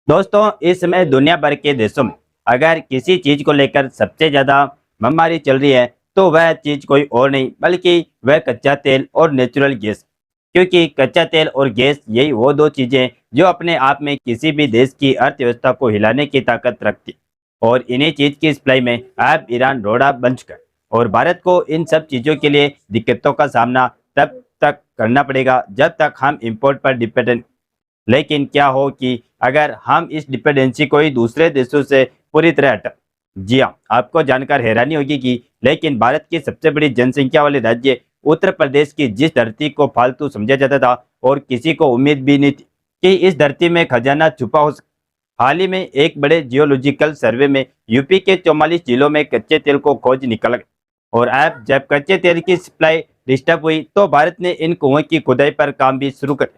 दोस्तों, इस समय दुनिया भर के देशों में अगर किसी चीज को लेकर सबसे ज्यादा महामारी चल रही है तो वह चीज कोई और नहीं बल्कि वह कच्चा तेल और नेचुरल गैस। क्योंकि कच्चा तेल और गैस यही वो दो चीजें जो अपने आप में किसी भी देश की अर्थव्यवस्था को हिलाने की ताकत रखती। और इन्हीं चीज की सप्लाई में अब ईरान रोड़ा बन चुका है। और भारत को इन सब चीजों के लिए दिक्कतों का सामना तब तक करना पड़ेगा जब तक हम इंपोर्ट पर डिपेंडेंट। लेकिन क्या हो कि अगर हम इस डिपेंडेंसी को ही दूसरे देशों से पूरी तरह हटा। जी हाँ, आपको जानकर हैरानी होगी कि लेकिन भारत की सबसे बड़ी जनसंख्या वाले राज्य उत्तर प्रदेश की जिस धरती को फालतू समझा जाता था और किसी को उम्मीद भी नहीं थी कि इस धरती में खजाना छुपा हो सकता। हाल ही में एक बड़े जियोलॉजिकल सर्वे में यूपी के 44 जिलों में कच्चे तेल को खोज निकल गई। और अब जब कच्चे तेल की सप्लाई डिस्टर्ब हुई तो भारत ने इन कुओं की खुदाई पर काम भी शुरू कर।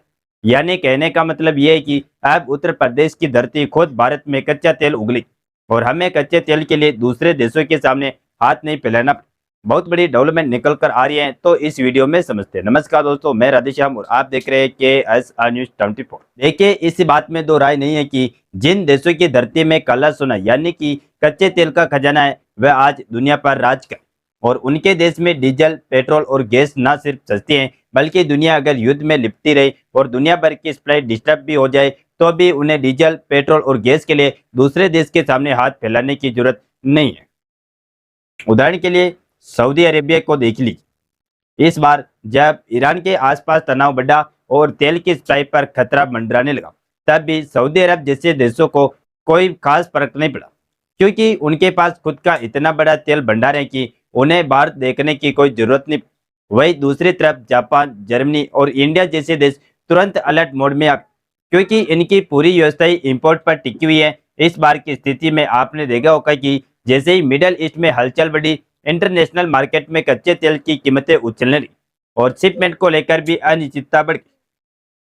यानी कहने का मतलब यह है कि अब उत्तर प्रदेश की धरती खुद भारत में कच्चा तेल उगली और हमें कच्चे तेल के लिए दूसरे देशों के सामने हाथ नहीं फैलाना। बहुत बड़ी डेवलपमेंट निकल कर आ रही है, तो इस वीडियो में समझते हैं। नमस्कार दोस्तों, मैं राधेश्याम और आप देख रहे हैं KSR न्यूज 24। देखिए, इस बात में दो राय नहीं है कि जिन देशों की धरती में काला सोना यानी कि कच्चे तेल का खजाना है वह आज दुनिया पर राज कर। और उनके देश में डीजल, पेट्रोल और गैस न सिर्फ सस्ती हैं बल्कि दुनिया अगर युद्ध में लिपटी रही और दुनिया भर की सप्लाई डिस्टर्ब भी हो जाए तो भी उन्हें डीजल, पेट्रोल और गैस के लिए दूसरे देश के सामने हाथ फैलाने की जरूरत नहीं है। उदाहरण के लिए सऊदी अरेबिया को देख लीजिए। इस बार जब ईरान के आसपास तनाव बढ़ा और तेल की सप्लाई पर खतरा मंडराने लगा तब भी सऊदी अरब जैसे देशों को कोई खास फर्क नहीं पड़ा, क्योंकि उनके पास खुद का इतना बड़ा तेल भंडार है कि उन्हें बाहर देखने की कोई जरूरत नहीं। वही दूसरी तरफ जापान, जर्मनी और इंडिया जैसे देश तुरंत अलर्ट मोड में आ, क्योंकि इनकी पूरी व्यवस्था ही इंपोर्ट पर टिकी हुई है। इस बार की स्थिति में आपने देखा होगा कि जैसे ही मिडल ईस्ट में हलचल बढ़ी, इंटरनेशनल मार्केट में कच्चे तेल की कीमतें उछलने लगी और शिपमेंट को लेकर भी अनिश्चितता बढ़ गई।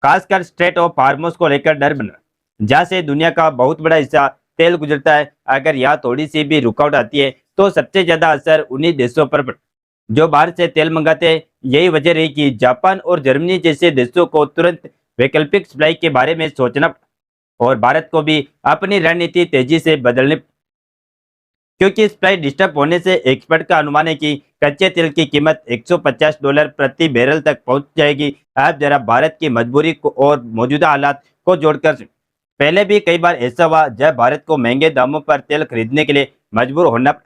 खासकर स्ट्रेट ऑफ हार्मोज को लेकर डर बना, जहाँ से दुनिया का बहुत बड़ा हिस्सा तेल गुजरता है। अगर यहाँ थोड़ी सी भी रुकावट आती है तो सबसे ज्यादा असर उन्हीं देशों पर पड़ता जो बाहर से तेल मंगाते हैं। यही वजह रही कि जापान और जर्मनी जैसे देशों को तुरंत वैकल्पिक सप्लाई के बारे में सोचना पड़ा और भारत को भी अपनी रणनीति तेजी से बदलने पड़ी। क्योंकि सप्लाई डिस्टर्ब होने से एक्सपर्ट का अनुमान है कि कच्चे तेल की कीमत $150 प्रति बैरल तक पहुंच जाएगी। आप जरा भारत की मजबूरी को और मौजूदा हालात को जोड़कर सुनिए। पहले भी कई बार ऐसा हुआ जब भारत को महंगे दामों पर तेल खरीदने के लिए मजबूर होना पड़ा,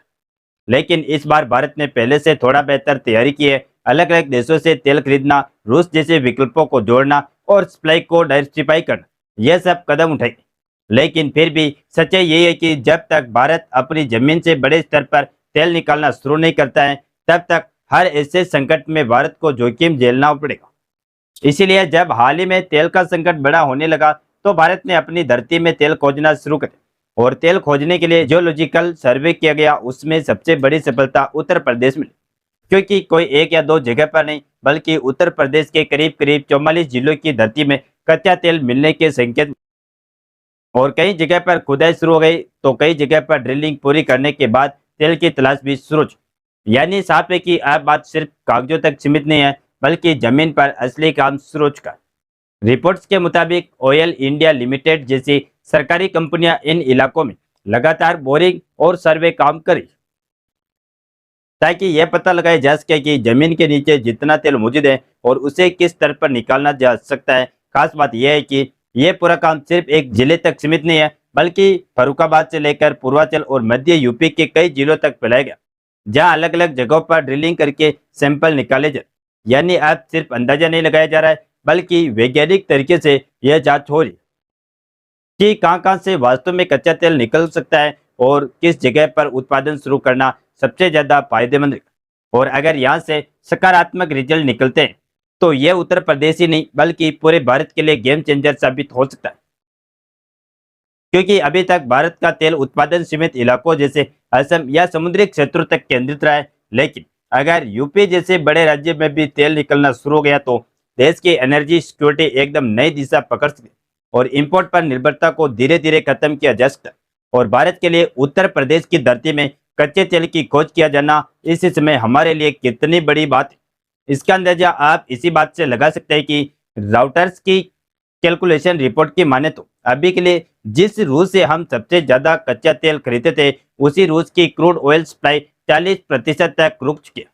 लेकिन इस बार भारत ने पहले से थोड़ा बेहतर तैयारी की है। अलग अलग देशों से तेल खरीदना, रूस जैसे विकल्पों को जोड़ना और सप्लाई को डाइवर्सिफाई करना, यह सब कदम उठाए। लेकिन फिर भी सच्चाई यही है कि जब तक भारत अपनी जमीन से बड़े स्तर पर तेल निकालना शुरू नहीं करता है तब तक हर ऐसे संकट में भारत को जोखिम झेलना पड़ेगा। इसीलिए जब हाल ही में तेल का संकट बड़ा होने लगा तो भारत ने अपनी धरती में तेल खोजना शुरू कर और तेल खोजने के लिए जियोलॉजिकल सर्वे किया गया। उसमें सबसे बड़ी सफलता उत्तर प्रदेश में, क्योंकि कोई एक या दो जगह पर नहीं बल्कि उत्तर प्रदेश के करीब करीब 44 जिलों की धरती में कच्चा तेल मिलने के संकेत। और कई जगह पर खुदाई शुरू हो गई तो कई जगह पर ड्रिलिंग पूरी करने के बाद तेल की तलाश भी शुरू हो चुकी। यानी साफ है कि अब बात सिर्फ कागजों तक सीमित नहीं है बल्कि जमीन पर असली काम शुरू हो चुका है। रिपोर्ट्स के मुताबिक ऑयल इंडिया लिमिटेड जैसी सरकारी कंपनियां इन इलाकों में लगातार बोरिंग और सर्वे काम करी ताकि यह पता लगाया जा सके कि जमीन के नीचे जितना तेल मौजूद है और उसे किस स्तर पर निकालना जा सकता है। खास बात यह है कि यह पूरा काम सिर्फ एक जिले तक सीमित नहीं है बल्कि फर्रुखाबाद से लेकर पूर्वांचल और मध्य यूपी के कई जिलों तक फैलाया गया, जहां अलग अलग जगहों पर ड्रिलिंग करके सैंपल निकाले जाए। यानी अब सिर्फ अंदाजा नहीं लगाया जा रहा है बल्कि वैज्ञानिक तरीके से यह जांच हो रही है कि कहां से वास्तव में कच्चा तेल निकल सकता है और किस जगह पर उत्पादन शुरू करना सबसे ज्यादा फायदेमंद है। और अगर यहाँ से सकारात्मक रिजल्ट निकलते हैं तो यह उत्तर प्रदेश ही नहीं बल्कि पूरे भारत के लिए गेम चेंजर साबित हो सकता है। क्योंकि अभी तक भारत का तेल उत्पादन सीमित इलाकों जैसे असम या समुद्री क्षेत्रों तक केंद्रित रहा है, लेकिन अगर यूपी जैसे बड़े राज्य में भी तेल निकलना शुरू हो गया तो देश की एनर्जी सिक्योरिटी एकदम नई दिशा पकड़ सकती है और इंपोर्ट पर निर्भरता को धीरे धीरे खत्म किया जा सकता है। और भारत के लिए उत्तर प्रदेश की धरती में कच्चे तेल की खोज किया जाना इस समय हमारे लिए कितनी बड़ी बात है, इसका अंदाजा आप इसी बात से लगा सकते हैं कि राउटर्स की कैलकुलेशन रिपोर्ट की माने तो अभी के लिए जिस रूस से हम सबसे ज्यादा कच्चा तेल खरीदते थे, उसी रूस की क्रूड ऑयल सप्लाई 40% तक रुक चुकी है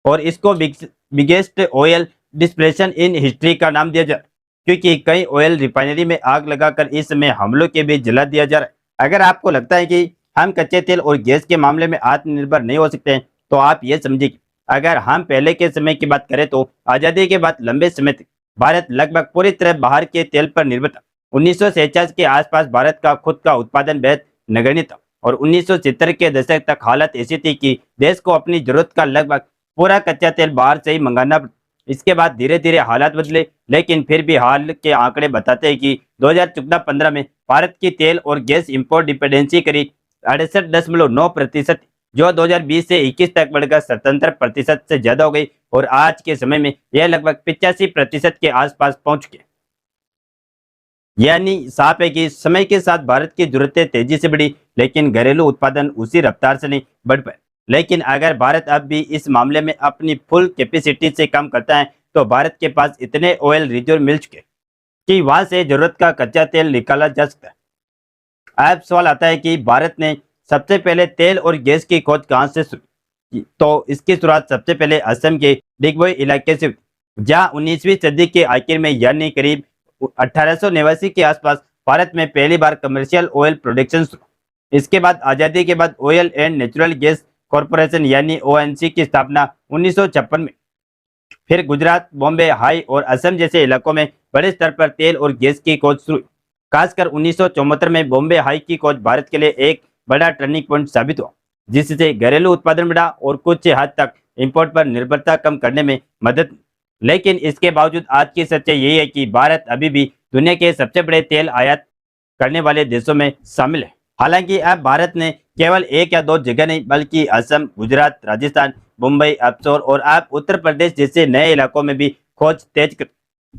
और इसको biggest oil displacement in history का नाम दिया जाए, क्योंकि कई ऑयल रिफाइनरी में आग लगाकर इस समय हमलों के भी जला दिया जा रहा है। अगर आपको लगता है कि हम कच्चे तेल और गैस के मामले में आत्मनिर्भर नहीं हो सकते हैं, तो आप ये समझिए कि अगर हम पहले के समय की बात करें तो आज़ादी के बाद लंबे समय तक भारत लगभग पूरी तरह बाहर के तेल पर निर्भर था। 1947 के आसपास भारत का खुद का उत्पादन बेहद नगण्य था और 1970 के दशक तक हालत ऐसी थी कि देश को अपनी जरूरत का लगभग पूरा कच्चा तेल बाहर से ही मंगाना पड़ा। इसके बाद धीरे धीरे हालात बदले, लेकिन फिर भी हाल के आंकड़े बताते हैं कि 2014-15 में भारत की तेल और गैस इंपोर्ट डिपेंडेंसी करीब 68.9%, जो 2020 से 21 तक बढ़कर 77% से ज्यादा हो गई और आज के समय में यह लगभग 85% के आसपास पहुंच गई। यानी साफ है कि समय के साथ भारत की जरूरतें तेजी से बढ़ी, लेकिन घरेलू उत्पादन उसी रफ्तार से नहीं बढ़ पाए। लेकिन अगर भारत अब भी इस मामले में अपनी फुल कैपेसिटी से काम करता है, तो भारत के पास इतने ऑयल रिजर्व मिल चुके कि वहां से जरूरत का कच्चा तेल निकाला जा सकता है। अब सवाल आता है कि भारत ने सबसे पहले तेल और गैस की खोज कहां से शुरू की? तो इसकी शुरुआत सबसे पहले असम के डिगबोई इलाके से हुई, जहां 19वीं सदी के आखिर में यानी करीब 1889 के आसपास भारत में पहली बार कमर्शियल ऑयल प्रोडक्शन शुरू। इसके बाद आज़ादी के बाद oil and natural gas corporation यानी ओएनसी की स्थापना 1956 में। फिर गुजरात, बॉम्बे, हाई और असम जैसे इलाकों में बड़े स्तर पर तेल और गैस की खोज शुरू हुई। खासकर 1974 में बॉम्बे हाई की खोज भारत के लिए एक बड़ा टर्निंग पॉइंट साबित हुआ, जिससे घरेलू उत्पादन बढ़ा और कुछ हद तक इंपोर्ट पर निर्भरता कम करने में मदद मिली। लेकिन इसके बावजूद आज की सच्चाई यही है कि भारत अभी भी दुनिया के सबसे बड़े तेल आयात करने वाले देशों में शामिल है। हालांकि अब भारत ने केवल एक या दो जगह नहीं, बल्कि असम, गुजरात, राजस्थान, मुंबई, अफसोर और अब उत्तर प्रदेश जैसे नए इलाकों में भी खोज तेज कर।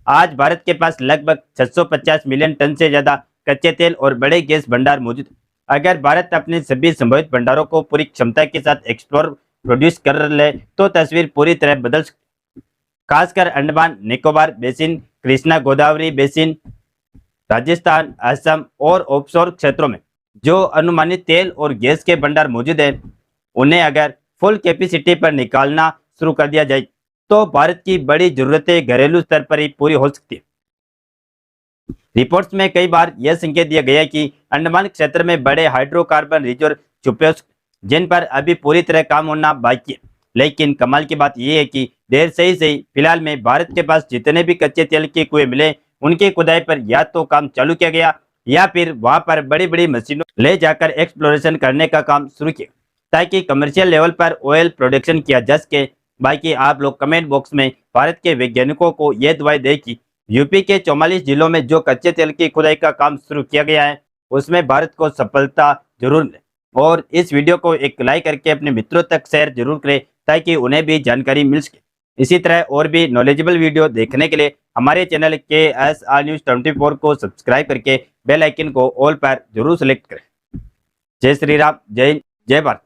आज भारत के पास लगभग 650 मिलियन टन से ज्यादा कच्चे तेल और बड़े गैस भंडार मौजूद हैं। अगर भारत अपने सभी संभावित भंडारों को पूरी क्षमता के साथ एक्सप्लोर प्रोड्यूस कर ले, तो तस्वीर पूरी तरह बदल सकती है। खासकर अंडमान निकोबार बेसिन, कृष्णा गोदावरी बेसिन, राजस्थान, असम और ऑफशोर क्षेत्रों में जो अनुमानित तेल और गैस के भंडार मौजूद हैं, उन्हें अगर फुल कैपेसिटी पर निकालना शुरू कर दिया जाए, तो भारत की बड़ी जरूरतें घरेलू स्तर पर ही पूरी हो सकती है। रिपोर्ट्स में कई बार यह संकेत दिया गया है कि अंडमान क्षेत्र में बड़े हाइड्रोकार्बन रिजर्व छुपे हो सकते हैं, जिन पर अभी पूरी तरह काम होना बाकी है। लेकिन कमाल की बात यह है कि देर सही फिलहाल में भारत के पास जितने भी कच्चे तेल के कुएं मिले, उनकी खुदाई पर या तो काम चालू किया गया या फिर वहां पर बड़ी बड़ी मशीनों ले जाकर एक्सप्लोरेशन करने का काम शुरू किया, ताकि कमर्शियल लेवल पर ऑयल प्रोडक्शन किया जा सके। बाकी आप लोग कमेंट बॉक्स में भारत के वैज्ञानिकों को यह दुआई दें कि यूपी के 44 जिलों में जो कच्चे तेल की खुदाई का काम शुरू किया गया है, उसमें भारत को सफलता जरूर मिले। और इस वीडियो को एक लाइक करके अपने मित्रों तक शेयर जरूर करें, ताकि उन्हें भी जानकारी मिल सके। इसी तरह और भी नॉलेजेबल वीडियो देखने के लिए हमारे चैनल KSR News 24 को सब्सक्राइब करके बेल आइकन को ऑल पर जरूर सेलेक्ट करें। जय श्री राम, जय हिंद, जय भारत।